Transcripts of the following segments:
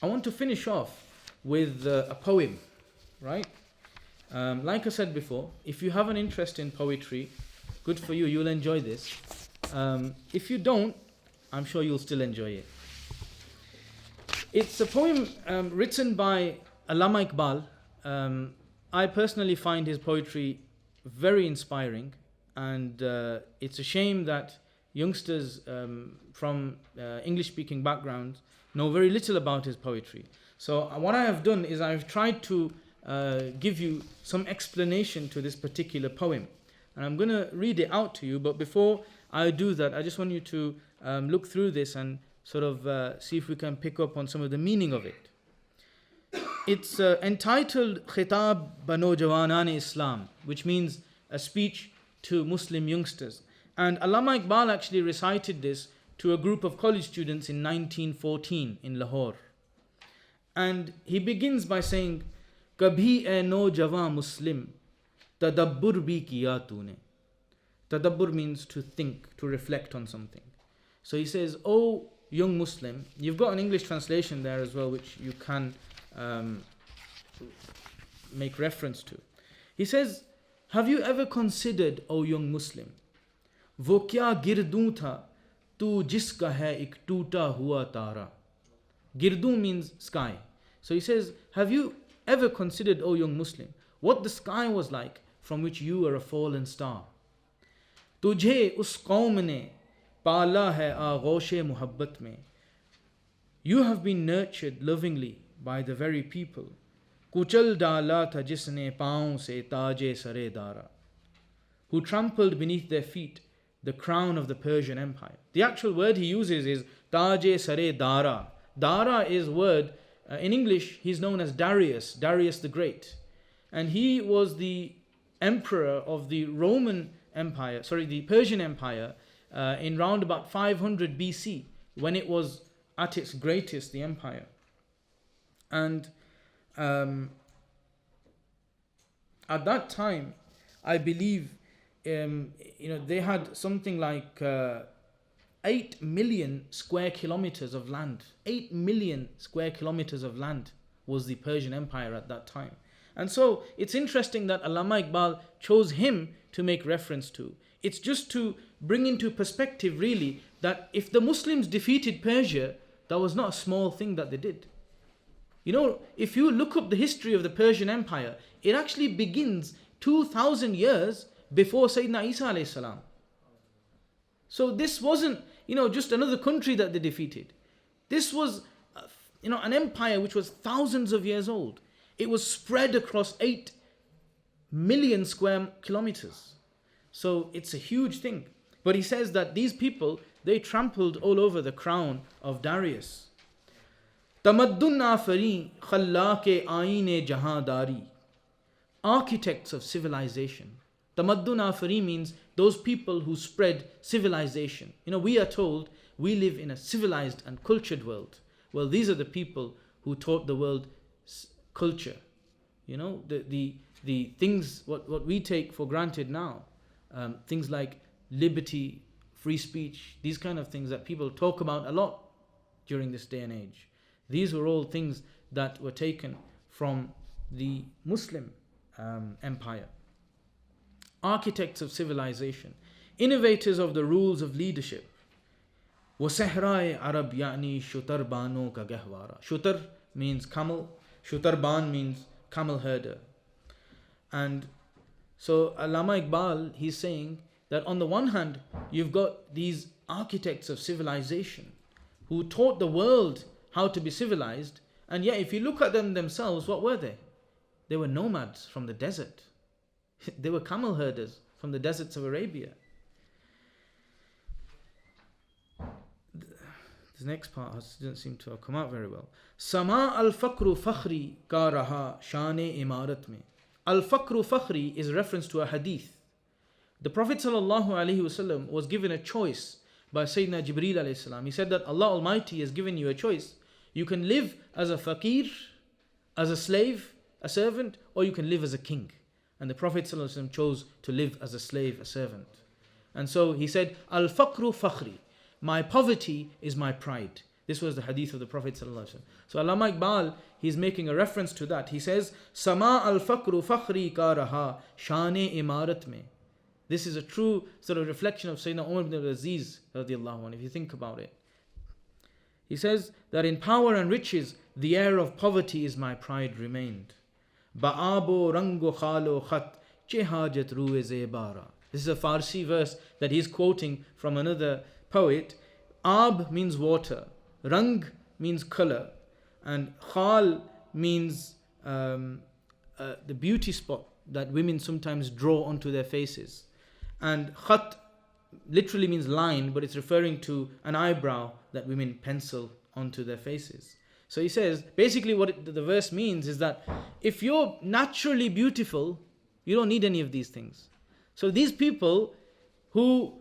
I want to finish off with a poem, right? Like I said before, if you have an interest in poetry, good for you, you'll enjoy this. If you don't, I'm sure you'll still enjoy it. It's a poem written by Allama Iqbal. I personally find his poetry very inspiring, and it's a shame that youngsters from English-speaking backgrounds know very little about his poetry. So what I have done is I've tried to give you some explanation to this particular poem. And I'm going to read it out to you, but before I do that, I just want you to look through this and sort of see if we can pick up on some of the meaning of it. It's entitled Khitاب Bano Jawaanan Islam, which means a speech to Muslim youngsters. And Allama Iqbal actually recited this to a group of college students in 1914 in Lahore. And he begins by saying, Kabhi e no jawan Muslim, tadabbur bhi kiya tune. Tadabbur means to think, to reflect on something. So he says, oh young Muslim, you've got an English translation there as well, which you can make reference to. He says, have you ever considered, O young Muslim, wo kya girdun tha, tu jiska hai ek toota hua tara. Girdu means sky. So he says, have you ever considered, O young Muslim, what the sky was like from which you are a fallen star? Tujhe us qaum ne pala hai aagoshe muhabbat mein. You have been nurtured lovingly by the very people. Kuchal dala tha jisne paon se taje sare dara. Who trampled beneath their feet the crown of the Persian Empire. The actual word he uses is taje sare dara. Dara is word, in English, he's known as Darius the Great. And he was the emperor of the the Persian Empire in round about 500 BC, when it was at its greatest, the empire. And at that time, I believe, they had something like 8 million square kilometers of land. 8 million square kilometers of land was the Persian Empire at that time. And so it's interesting that Allama Iqbal chose him to make reference to. It's just to bring into perspective, really, that if the Muslims defeated Persia, that was not a small thing that they did. If you look up the history of the Persian Empire, it actually begins 2,000 years before Sayyidina Isa alayhi salam. So this wasn't, just another country that they defeated. This was, an empire which was thousands of years old. It was spread across 8 million square kilometers. So it's a huge thing. But he says that these people, they trampled all over the crown of Darius. Tamaddun afari khallake aine jahadari. Architects of civilization. Tamaddun afari means those people who spread civilization. We are told we live in a civilized and cultured world. Well, these are the people who taught the world culture. The things, what we take for granted now. Things like liberty, free speech, these kind of things that people talk about a lot during this day and age. These were all things that were taken from the Muslim empire. Architects of civilization, innovators of the rules of leadership. وَسَحْرَائِ عَرَبْ يَعْنِي شُتَرْ بَانُو كَ گَهْوَارَ. Shutar means camel, Shutarban means camel herder. And so Allama Iqbal, he's saying that on the one hand, you've got these architects of civilization who taught the world how to be civilized, and yet if you look at them themselves, what were they? They were nomads from the desert. They were camel herders from the deserts of Arabia. The next part doesn't seem to have come out very well. Sama al-fakru fakhri ka raha shane imarat mein. Al-fakru fakhri is a reference to a hadith. The Prophet ﷺ was given a choice by Sayyidina Jibreel alayhi salam. He said that Allah Almighty has given you a choice. You can live as a fakir, as a slave, a servant, or you can live as a king. And the Prophet ﷺ chose to live as a slave, a servant. And so he said, Al-fakru fakhri. My poverty is my pride. This was the hadith of the Prophet ﷺ. So Allama Iqbal, he's making a reference to that. He says, Sama al-fakru fakhri ka raha shane imarat mein. This is a true sort of reflection of Sayyidina Umar ibn al-Aziz radiallahu anh, if you think about it. He says that in power and riches, the air of poverty is my pride remained. Ba'abo rango khalo khat che hajat ruwe zebara. This is a Farsi verse that he's quoting from another poet. Ab means water, rang means color, and khal means the beauty spot that women sometimes draw onto their faces. And khat literally means line, but it's referring to an eyebrow that women pencil onto their faces. So he says, basically what the verse means is that if you're naturally beautiful, you don't need any of these things. So these people who,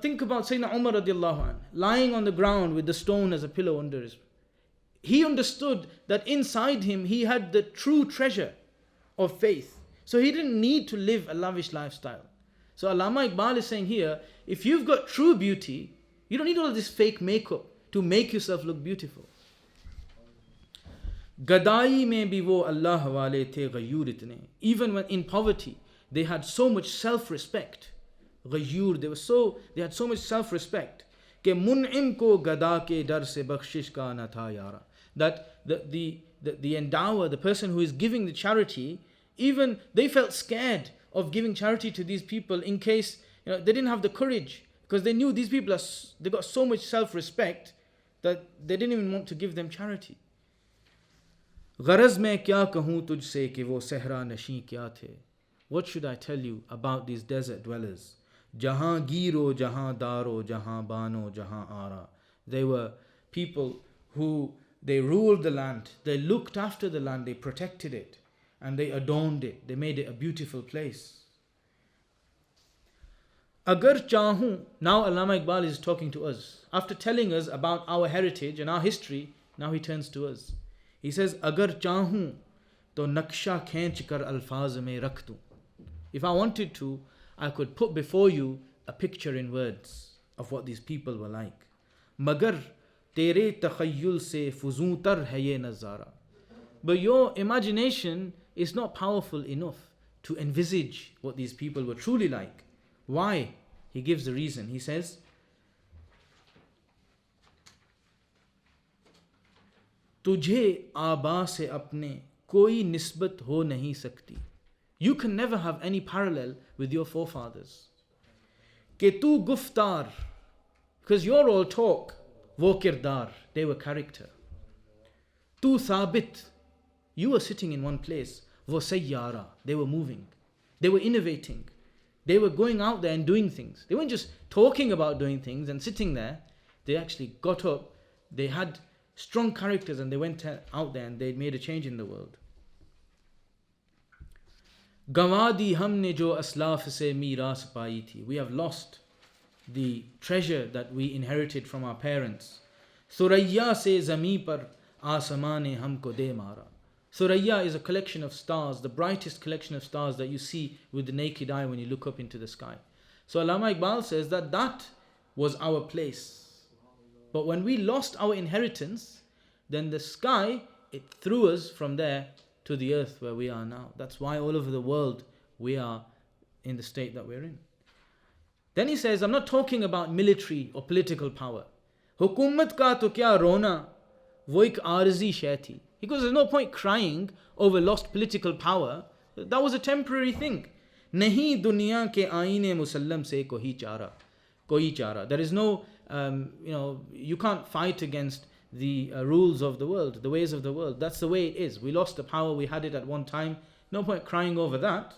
think about Sayyidina Umar radiallahu anh, lying on the ground with the stone as a pillow under his. He understood that inside him he had the true treasure of faith. So he didn't need to live a lavish lifestyle. So Allama Iqbal is saying here, if you've got true beauty, you don't need all this fake makeup to make yourself look beautiful. Gadai mein bhi wo Allah wale the ghayur itne. Even when in poverty, they had so much self-respect. Ghayur, they had so much self-respect. Ke mun'im ko gada ke dar se bakhshish ka na tha yara. That the endower, the person who is giving the charity, even they felt scared of giving charity to these people in case they didn't have the courage, because they knew these people they got so much self-respect that they didn't even want to give them charity. Gharaz mein kya kahun tujh se ki wo sehra nashi kya the. What should I tell you about these desert dwellers? Jahan giro, jahan daro, jahan bano, jahan ara. They were people who they ruled the land, they looked after the land, they protected it, and they adorned it, they made it a beautiful place. Agar chahun, now Allama Iqbal is talking to us. After telling us about our heritage and our history, now he turns to us. He says, Agar chahun, to naksha khench kar alfaz mein rakh दूं. If I wanted to, I could put before you a picture in words of what these people were like. Magar tere takhayyul se fuzun tar hai ye nazara. But your imagination is not powerful enough to envisage what these people were truly like. Why? He gives the reason. He says, Tujhe aaba se apne koi nisbat ho nahi sakti. You can never have any parallel with your forefathers. Ke tu guftar, because you're all talk, wo kirdar, they were character. Tu thabit, you were sitting in one place, wo sayyara, they were moving, they were innovating, they were going out there and doing things. They weren't just talking about doing things and sitting there. They actually got up, they had strong characters, and they went out there and they made a change in the world. Gawadi humne jo aslaf se miras payi thi. We have lost the treasure that we inherited from our parents. Surayya se zami par aasamane humko de mara. Surayya is a collection of stars, the brightest collection of stars that you see with the naked eye when you look up into the sky. So Allama Iqbal says that was our place. But when we lost our inheritance, then the sky, it threw us from there to the earth where we are now. That's why all over the world we are in the state that we're in. Then he says, I'm not talking about military or political power. Hukumat ka to kya rona, wo ek arzi shay thi. He goes, there's no point crying over lost political power. That was a temporary thing. Nahi duniya ke aine musallam se koi chara. There is no, you can't fight against the rules of the world, the ways of the world. That's the way it is. We lost the power, we had it at one time. No point crying over that.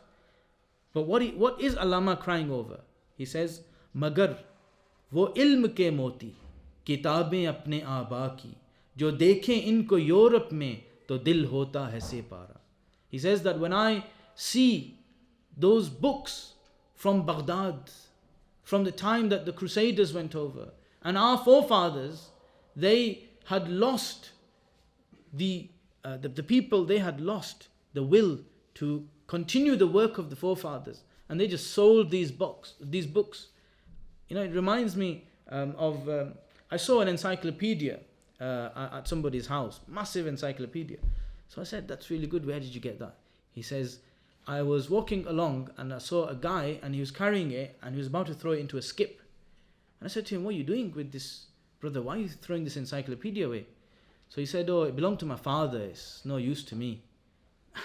But what is Allama crying over? He says, Magar, wo ilm ke moti, kitabein apne aaba ki, jo dekhe inko Europe mein, to dil hota hai se para. He says that when I see those books from Baghdad, from the time that the Crusaders went over, and our forefathers, they had lost the people, they had lost the will to continue the work of the forefathers, and they just sold these books. It reminds me of I saw an encyclopedia at somebody's house, massive encyclopedia. So I said, that's really good, where did you get that? He says, I was walking along and I saw a guy and he was carrying it and he was about to throw it into a skip. And I said to him, what are you doing with this, brother? Why are you throwing this encyclopedia away? So he said, oh, it belonged to my father, it's no use to me.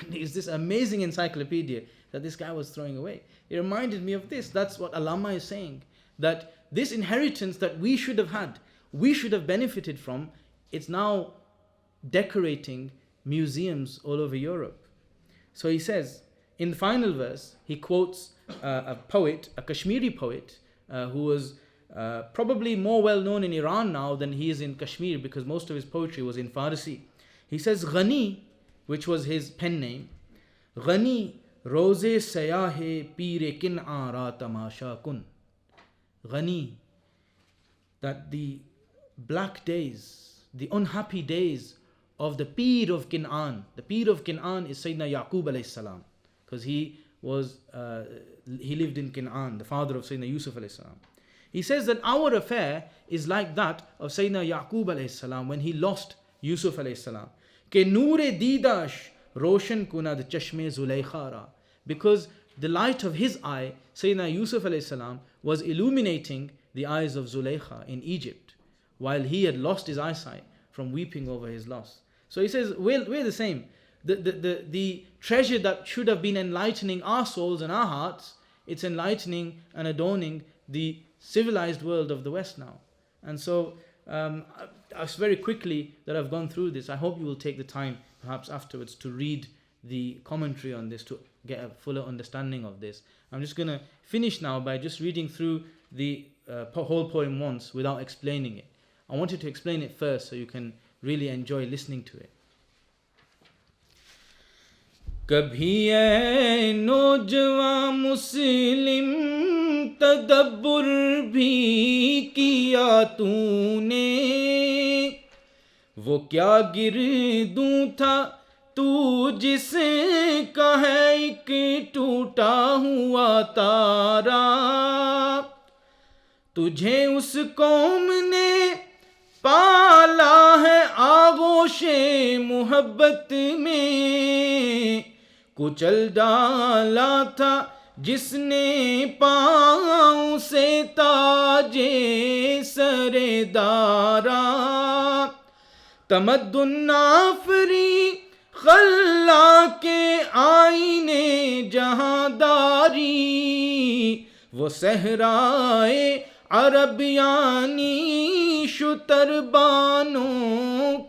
And it's this amazing encyclopedia that this guy was throwing away. It reminded me of this. That's what Allama is saying, that this inheritance that we should have had, we should have benefited from, it's now decorating museums all over Europe. So he says, in the final verse, he quotes a poet, a Kashmiri poet, who was probably more well known in Iran now than he is in Kashmir, because most of his poetry was in Farsi. He says, Ghani, which was his pen name, Ghani roze sayahe pire kin ara tamasha kun. Ghani, that the black days, the unhappy days of the Pir of Kin'an. The Pir of Kin'an is Sayyidina Yaqub alayhi salam, because he lived in Kin'an, the father of Sayyidina Yusuf alayhi salam. He says that our affair is like that of Sayyidina Yaqub alayhi salam when he lost Yusuf alayhi salam. Ke noore didash roshan kunad chashme Zulaikhara, because the light of his eye, Sayyidina Yusuf alayhi salam, was illuminating the eyes of Zulaikha in Egypt, while he had lost his eyesight from weeping over his loss. So he says, we're the same. The treasure that should have been enlightening our souls and our hearts, it's enlightening and adorning the civilized world of the West now. And so, very quickly that I've gone through this, I hope you will take the time, perhaps afterwards, to read the commentary on this, to get a fuller understanding of this. I'm just going to finish now by just reading through the whole poem once without explaining it. I wanted to explain it first so you can really enjoy listening to it. کبھی اے نوجوان مسلم تدبر بھی کیا تو نے، وہ کیا گردوں تھا تو جس کا ہے ایک ٹوٹا ہوا تارا، تجھے اس قوم نے پالا ہے آغوش محبت میں، کچل ڈالا تھا جس نے پاؤں سے تاج سر دارا، تمدن آفری خلا کے آئینے جہاں داری، وہ صحرائے عرب یعنی شتربانوں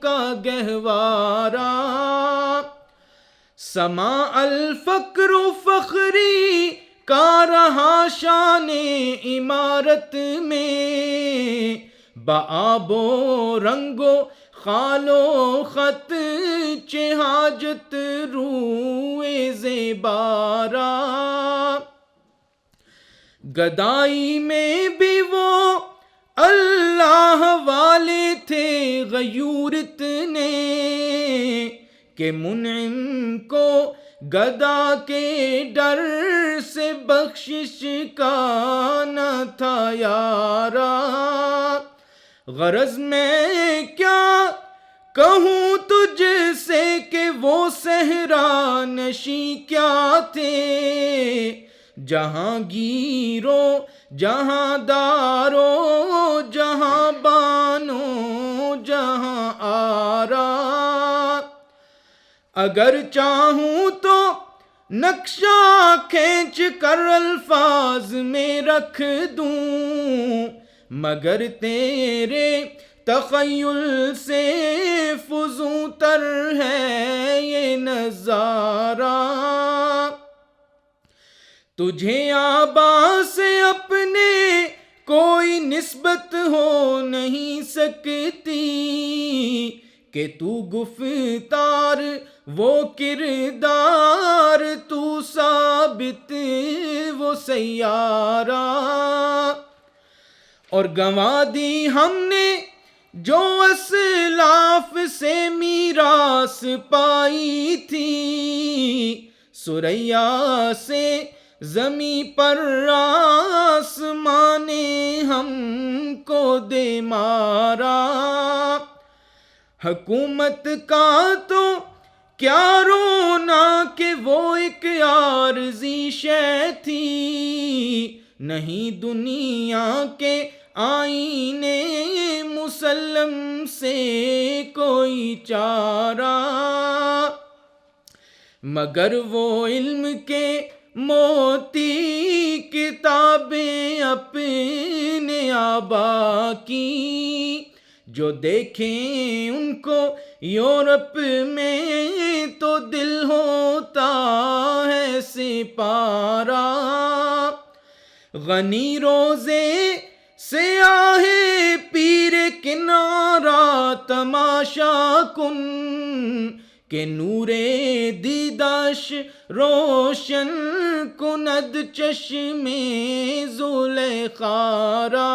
کا گہوارہ، سما الفقر و فخری کا رہا شان عمارت میں، بآب و رنگ و خال و خط چہ حاجت روئے زیبارہ، گدائی میں بھی وہ اللہ والے تھے غیور اتنے کہ منعم کو گدا کے ڈر سے بخشش کا نہ تھا یارا، غرض میں کیا کہوں تجھ سے کہ وہ صحرا نشیں کیا تھے، جہاں گیرو جہاں دارو جہاں بانو جہاں آرا، اگر چاہوں تو نقشہ کھینچ کر الفاظ میں رکھ دوں، مگر تیرے تخیل سے فزوں تر ہے یہ نظارہ، تجھے آبا سے اپنے کوئی نسبت ہو نہیں سکتی کہ تو گفتار وہ کردار تو ثابت وہ سیارہ، اور گنوا دی ہم نے جو اسلاف سے میراث پائی تھی، ثریا سے زمیں پر آسمان نے ہم کو دے مارا، حکومت کا تو کیا رونا کہ وہ ایک عارضی شے تھی، نہیں دنیا کے آئینے مسلم سے کوئی چارہ، مگر وہ علم کے موتی کتابیں اپنے آبا کی، جو دیکھیں ان کو یورپ میں تو دل ہوتا ہے سپارہ، غنی روزے سیاہ پیر کنارہ تماشا کن، کہ نور دیداش روشن کند چشم زلیخا را۔